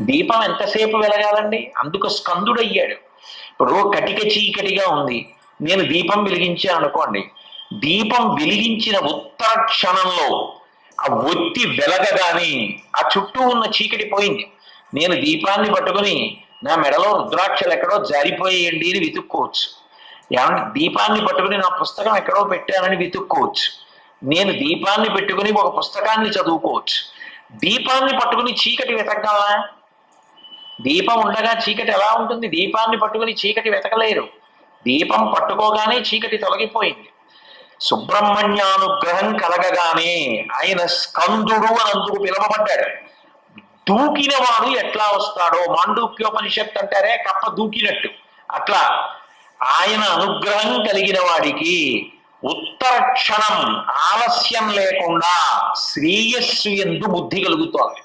దీపం ఎంతసేపు వెలగాలండి? అందుకు స్కందుడు అయ్యాడు. ఇప్పుడు కటిక చీకటిగా ఉంది, నేను దీపం వెలిగించాను అనుకోండి, దీపం వెలిగించిన ఉత్తర క్షణంలో ఆ ఒత్తి వెలగగానే ఆ చుట్టూ ఉన్న చీకటి పోయింది. నేను దీపాన్ని పట్టుకుని నా మెడలో రుద్రాక్షలు ఎక్కడో జారిపోయేయండి అని వెతుక్కోవచ్చు. ఏమంటే దీపాన్ని పట్టుకుని నా పుస్తకం ఎక్కడో పెట్టానని వెతుక్కోవచ్చు. నేను దీపాన్ని పెట్టుకుని ఒక పుస్తకాన్ని చదువుకోవచ్చు. దీపాన్ని పట్టుకుని చీకటి వెతకగలనా? దీపం ఉండగా చీకటి ఎలా ఉంటుంది? దీపాన్ని పట్టుకుని చీకటి వెతకలేరు. దీపం పట్టుకోగానే చీకటి తొలగిపోయింది. సుబ్రహ్మణ్యానుగ్రహం కలగగానే ఆయన స్కందుడు అని అందుకు పిలవబడ్డాడు. దూకిన వాడు ఎట్లా వస్తాడో, మాండూక్యోపనిషత్తు అంటారే కప్ప దూకినట్టు, అట్లా ఆయన అనుగ్రహం కలిగిన వాడికి ఉత్తర క్షణం ఆలస్యం లేకుండా శ్రేయస్సు యందు బుద్ధి కలుగుతోంది.